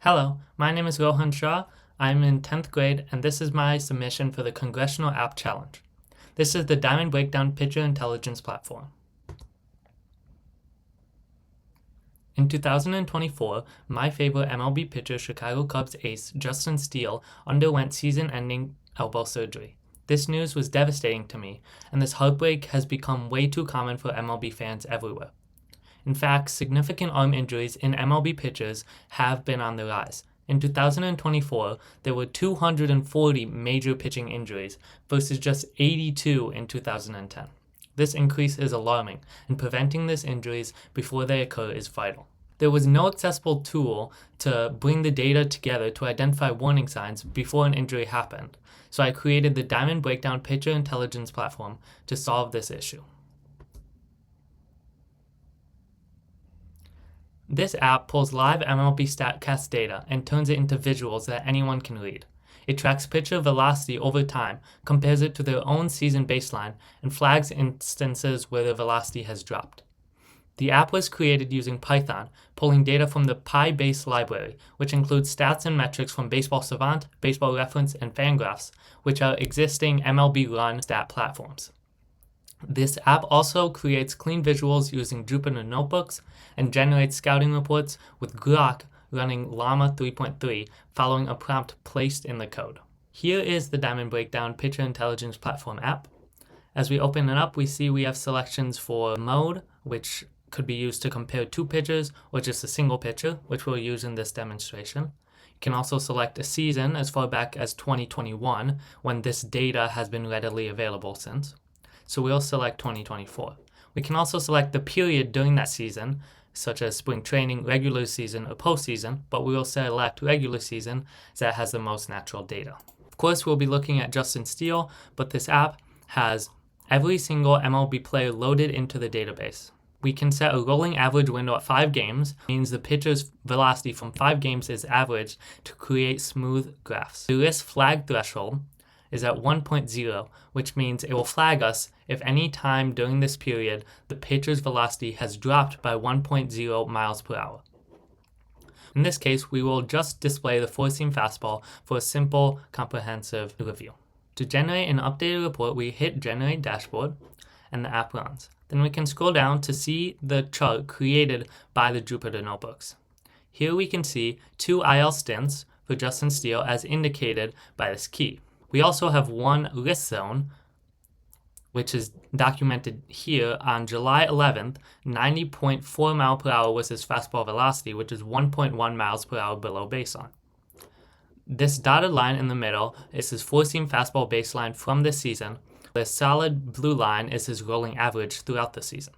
Hello, my name is Rohan Shah. I'm in 10th grade, and this is my submission for the Congressional App Challenge. This is the Diamond Breakdown Pitcher Intelligence Platform. In 2024, my favorite MLB pitcher, Chicago Cubs ace Justin Steele, underwent season-ending elbow surgery. This news was devastating to me, and this heartbreak has become way too common for MLB fans everywhere. In fact, significant arm injuries in MLB pitchers have been on the rise. In 2024, there were 240 major pitching injuries versus just 82 in 2010. This increase is alarming, and preventing these injuries before they occur is vital. There was no accessible tool to bring the data together to identify warning signs before an injury happened, so I created the Diamond Breakdown Pitcher Intelligence Platform to solve this issue. This app pulls live MLB StatCast data and turns it into visuals that anyone can read. It tracks pitcher velocity over time, compares it to their own season baseline, and flags instances where the velocity has dropped. The app was created using Python, pulling data from the PyBase library, which includes stats and metrics from Baseball Savant, Baseball Reference, and Fangraphs, which are existing MLB Run stat platforms. This app also creates clean visuals using Jupyter Notebooks and generates scouting reports with Grok running Llama 3.3 following a prompt placed in the code. Here is the Diamond Breakdown Pitcher Intelligence Platform app. As we open it up, we see we have selections for mode, which could be used to compare two pitchers or just a single pitcher, which we'll use in this demonstration. You can also select a season as far back as 2021, when this data has been readily available since. So we'll select 2024. We can also select the period during that season, such as spring training, regular season, or postseason, but we will select regular season as that has the most natural data. Of course, we'll be looking at Justin Steele, but this app has every single MLB player loaded into the database. We can set a rolling average window at 5 games, means the pitcher's velocity from 5 games is averaged to create smooth graphs. The risk flag threshold is at 1.0, which means it will flag us if any time during this period the pitcher's velocity has dropped by 1.0 miles per hour. In this case, we will just display the four-seam fastball for a simple, comprehensive review. To generate an updated report, we hit Generate Dashboard, and the app runs. Then we can scroll down to see the chart created by the Jupyter Notebooks. Here we can see 2 IL stints for Justin Steele as indicated by this key. We also have one risk zone, which is documented here on July 11th, 90.4 miles per hour was his fastball velocity, which is 1.1 miles per hour below baseline. This dotted line in the middle is his four-seam fastball baseline from this season. The solid blue line is his rolling average throughout the season.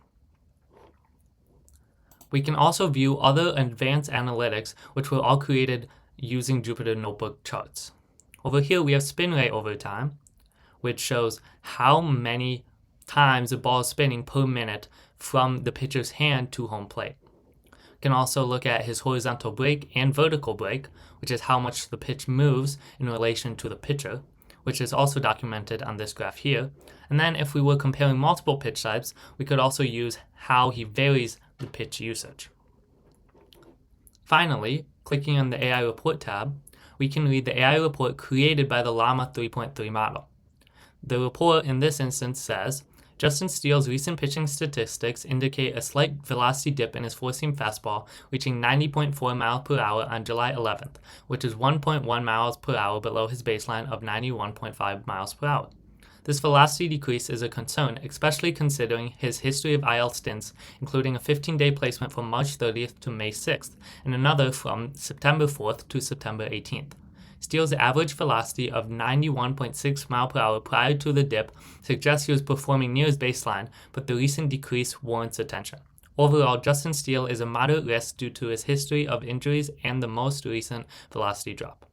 We can also view other advanced analytics, which were all created using Jupyter Notebook charts. Over here, we have spin rate over time, which shows how many times the ball is spinning per minute from the pitcher's hand to home plate. We can also look at his horizontal break and vertical break, which is how much the pitch moves in relation to the pitcher, which is also documented on this graph here. And then if we were comparing multiple pitch types, we could also use how he varies the pitch usage. Finally, clicking on the AI Report tab, we can read the AI report created by the Llama 3.3 model. The report in this instance says, Justin Steele's recent pitching statistics indicate a slight velocity dip in his four-seam fastball, reaching 90.4 miles per hour on July 11th, which is 1.1 miles per hour below his baseline of 91.5 miles per hour. This velocity decrease is a concern, especially considering his history of IL stints, including a 15-day placement from March 30th to May 6th, and another from September 4th to September 18th. Steele's average velocity of 91.6 miles per hour prior to the dip suggests he was performing near his baseline, but the recent decrease warrants attention. Overall, Justin Steele is a moderate risk due to his history of injuries and the most recent velocity drop.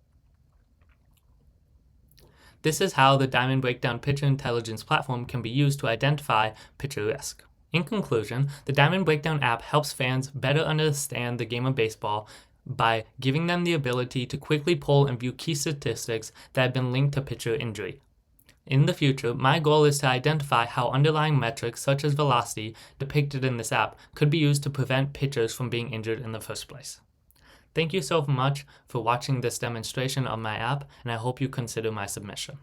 This is how the Diamond Breakdown Pitcher Intelligence Platform can be used to identify pitcher risk. In conclusion, the Diamond Breakdown app helps fans better understand the game of baseball by giving them the ability to quickly pull and view key statistics that have been linked to pitcher injury. In the future, my goal is to identify how underlying metrics such as velocity depicted in this app could be used to prevent pitchers from being injured in the first place. Thank you so much for watching this demonstration of my app, and I hope you consider my submission.